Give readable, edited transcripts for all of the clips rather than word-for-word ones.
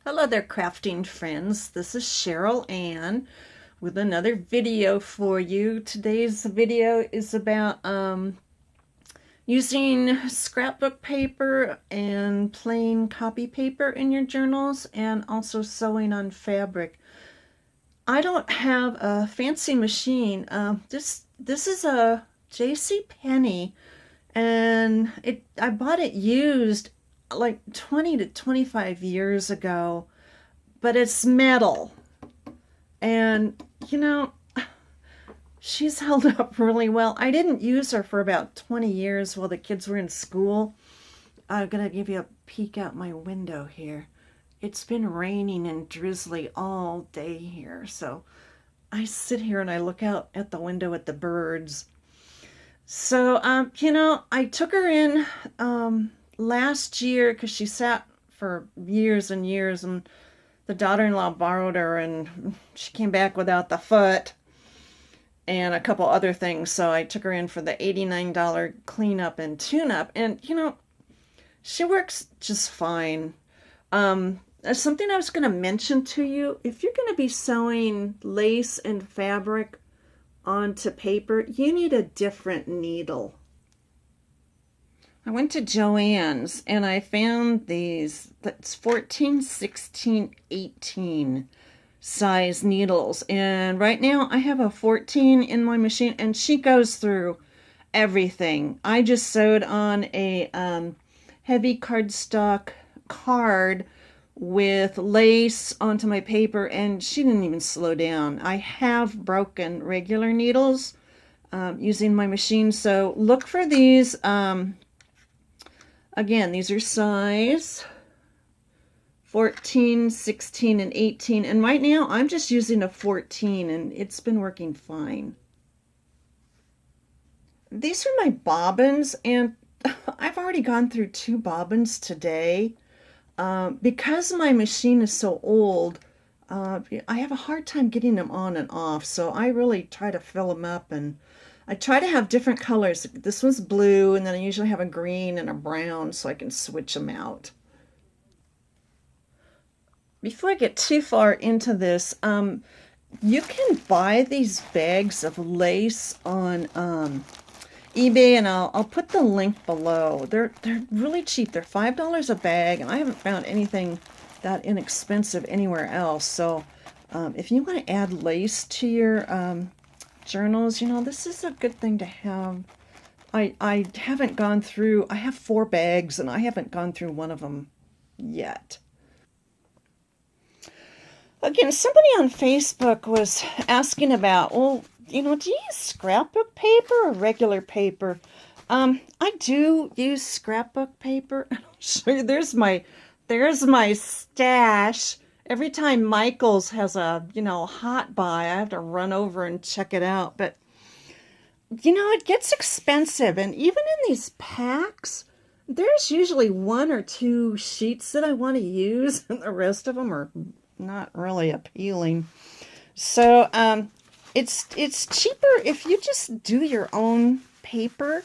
Hello there, crafting friends. This is Cheryl Ann with another video for you. Today's video is about using scrapbook paper and plain copy paper in your journals, and also sewing on fabric. I don't have a fancy machine. This is a J.C. Penney, and I bought it used like 20 to 25 years ago, but it's metal. And she's held up really well. I didn't use her for about 20 years while the kids were in school. I'm gonna give you a peek out my window here. It's been raining and drizzly all day here, so I sit here and I look out at the window at the birds. So I took her in last year because she sat for years and years, and the daughter-in-law borrowed her, and she came back without the foot and a couple other things. So I took her in for the $89 cleanup and tune-up, and she works just fine. Something I was going to mention to you: if you're going to be sewing lace and fabric onto paper, you need a different needle. I went to Joann's and I found these, that's 14, 16, 18 size needles. And right now I have a 14 in my machine, and she goes through everything. I just sewed on a heavy cardstock card with lace onto my paper, and she didn't even slow down. I have broken regular needles using my machine, so look for these. Again, these are size 14, 16, and 18. And right now, I'm just using a 14, and it's been working fine. These are my bobbins, and I've already gone through 2 bobbins today. Because my machine is so old, I have a hard time getting them on and off. So I really try to fill them up, and I try to have different colors. This one's blue, and then I usually have a green and a brown so I can switch them out. Before I get too far into this, you can buy these bags of lace on eBay, and I'll put the link below. They're really cheap. They're $5 a bag, and I haven't found anything that inexpensive anywhere else. So if you want to add lace to your journals, this is a good thing to have. I haven't gone through, I have 4 bags, and I haven't gone through one of them yet. Again, somebody on Facebook was asking about, well, do you use scrapbook paper or regular paper? I do use scrapbook paper. I'll show you. There's my stash. Every time Michael's has a, hot buy, I have to run over and check it out. But, it gets expensive. And even in these packs, there's usually 1 or 2 sheets that I want to use, and the rest of them are not really appealing. So, it's cheaper if you just do your own paper.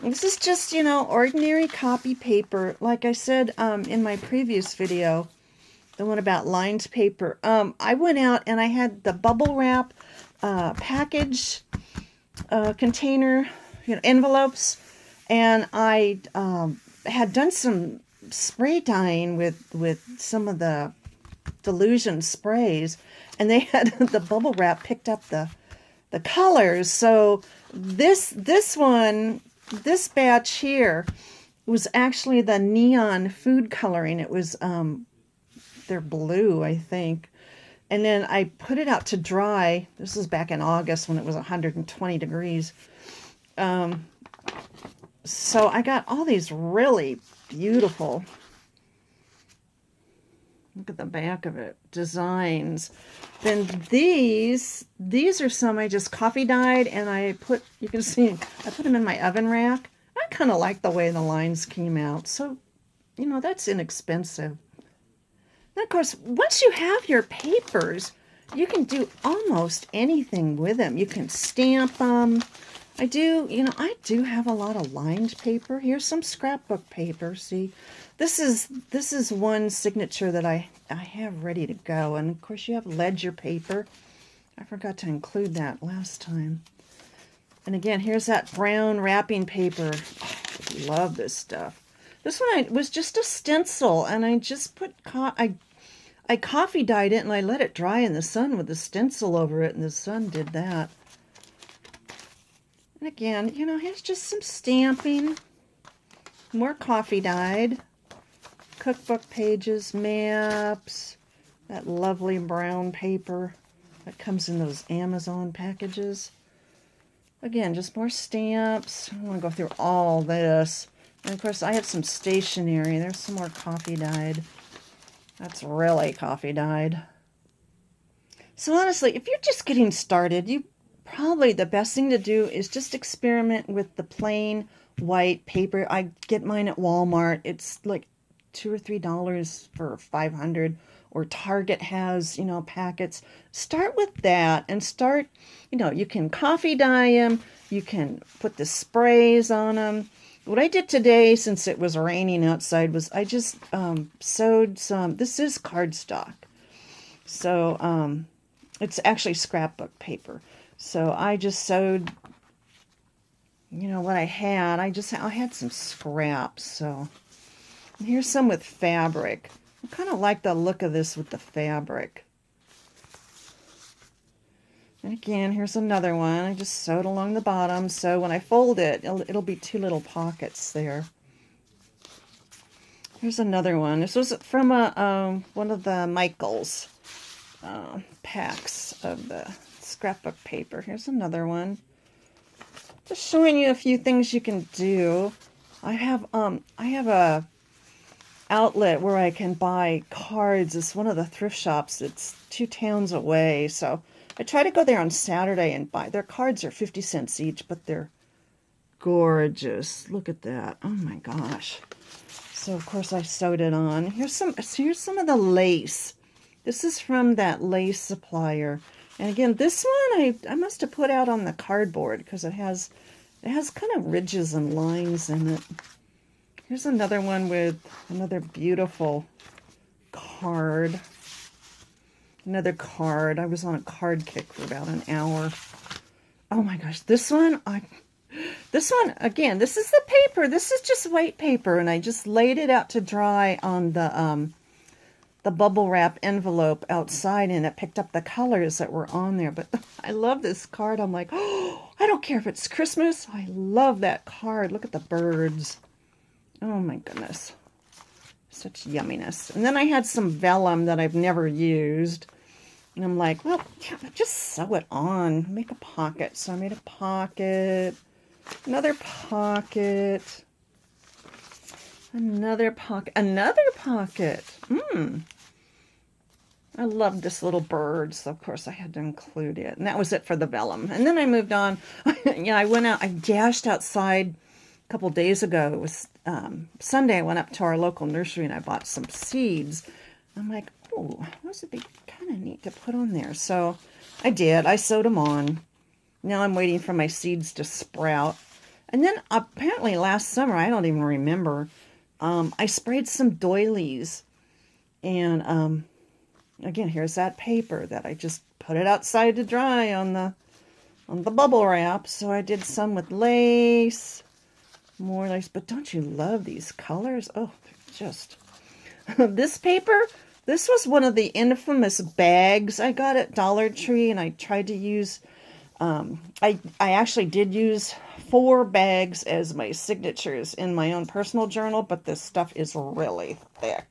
This is just, ordinary copy paper. Like I said in my previous video, the one about lined paper, I went out and I had the bubble wrap package container, envelopes, and I had done some spray dyeing with some of the Delusion sprays, and they had the bubble wrap picked up the colors. So this batch here was actually the neon food coloring. It was they're blue, I think. And then I put it out to dry. This was back in August when it was 120 degrees. So I got all these really beautiful, look at the back of it, designs. Then these are some I just coffee dyed, and you can see, I put them in my oven rack. I kind of like the way the lines came out. So, that's inexpensive. And of course, once you have your papers, you can do almost anything with them. You can stamp them. I do have a lot of lined paper. Here's some scrapbook paper. See, this is one signature that I have ready to go. And of course you have ledger paper. I forgot to include that last time. And again, here's that brown wrapping paper. Oh, I love this stuff. This one was just a stencil, and I just put I coffee dyed it, and I let it dry in the sun with the stencil over it, and the sun did that. And again, here's just some stamping, more coffee dyed, cookbook pages, maps, that lovely brown paper that comes in those Amazon packages. Again, just more stamps. I don't want to go through all this. And of course, I have some stationery. There's some more coffee dyed. That's really coffee dyed. So honestly, if you're just getting started, probably the best thing to do is just experiment with the plain white paper. I get mine at Walmart. It's like $2 or $3 for 500. Or Target has, packets. Start with that and start, you can coffee dye them. You can put the sprays on them. What I did today, since it was raining outside, was I just sewed some, this is cardstock. So it's actually scrapbook paper. So I just sewed, what I had. I had some scraps. So and here's some with fabric. I kind of like the look of this with the fabric. And again, here's another one. I just sewed along the bottom, so when I fold it, it'll be two little pockets there. Here's another one. This was from one of the Michaels packs of the scrapbook paper. Here's another one. Just showing you a few things you can do. I have a outlet where I can buy cards. It's one of the thrift shops. It's 2 towns away, so I try to go there on Saturday and buy. Their cards are 50 cents each, but they're gorgeous. Look at that. Oh my gosh. So of course I sewed it on. Here's some of the lace. This is from that lace supplier. And again, this one I must have put out on the cardboard because it has kind of ridges and lines in it. Here's another one with another beautiful card. Another card. I was on a card kick for about an hour. Oh my gosh, this one, again, this is the paper. This is just white paper, and I just laid it out to dry on the bubble wrap envelope outside, and it picked up the colors that were on there. But I love this card. I'm like, oh, I don't care if it's Christmas. I love that card. Look at the birds. Oh my goodness. Such yumminess. And then I had some vellum that I've never used. And I'm like, well, yeah, just sew it on. Make a pocket. So I made a pocket. Another pocket. Another pocket. Another pocket. I love this little bird. So of course I had to include it. And that was it for the vellum. And then I moved on. I went out. I dashed outside a couple days ago. It was Sunday. I went up to our local nursery and I bought some seeds. I'm like, oh, those would be kind of neat to put on there. So I did. I sewed them on. Now I'm waiting for my seeds to sprout. And then apparently last summer, I don't even remember, I sprayed some doilies. And again, here's that paper that I just put it outside to dry on the bubble wrap. So I did some with lace. More lace. But don't you love these colors? Oh, just... This paper, this was one of the infamous bags I got at Dollar Tree, and I tried to use, I actually did use 4 bags as my signatures in my own personal journal, but this stuff is really thick.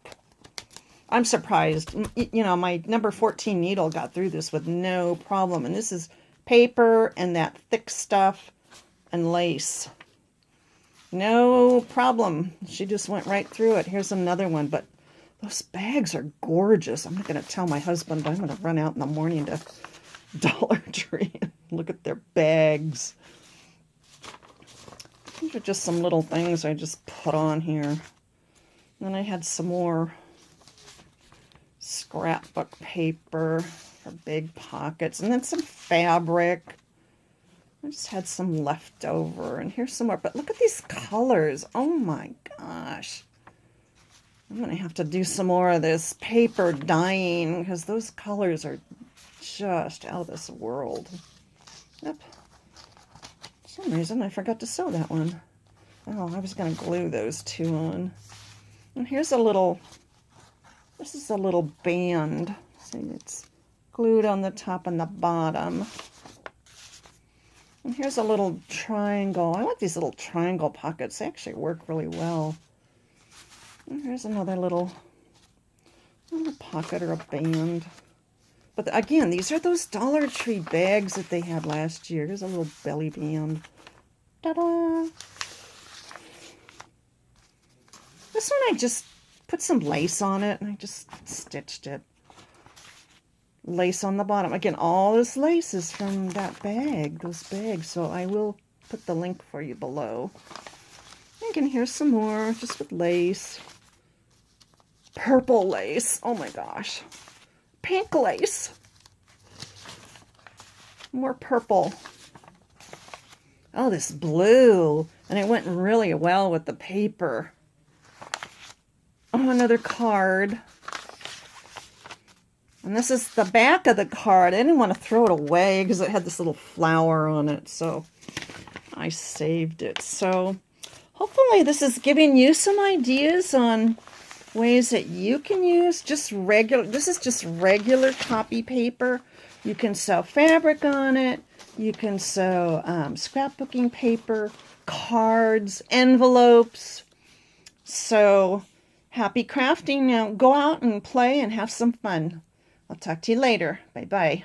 I'm surprised. My number 14 needle got through this with no problem, and this is paper and that thick stuff and lace. No problem. She just went right through it. Here's another one, but those bags are gorgeous. I'm not going to tell my husband, but I'm going to run out in the morning to Dollar Tree and look at their bags. These are just some little things I just put on here. Then I had some more scrapbook paper for big pockets. And then some fabric. I just had some left over, and here's some more. But look at these colors. Oh my gosh. I'm going to have to do some more of this paper dyeing because those colors are just out of this world. Yep. For some reason, I forgot to sew that one. Oh, I was going to glue those two on. And here's a little, this is a little band. See, it's glued on the top and the bottom. And here's a little triangle. I like these little triangle pockets. They actually work really well. And here's another little pocket or a band. But again, these are those Dollar Tree bags that they had last year. Here's a little belly band. Ta-da! This one I just put some lace on it and I just stitched it. Lace on the bottom. Again, all this lace is from that bag, those bags, so I will put the link for you below. Again, here's some more, just with lace. Purple lace. Oh my gosh. Pink lace. More purple. Oh, this blue. And it went really well with the paper. Oh, another card. And this is the back of the card. I didn't want to throw it away because it had this little flower on it. So I saved it. So hopefully this is giving you some ideas on ways that you can use just regular. This is just regular copy paper. You can sew fabric on it. You can sew scrapbooking paper, cards, envelopes. So happy crafting. Now go out and play and have some fun. I'll talk to you later. Bye-bye.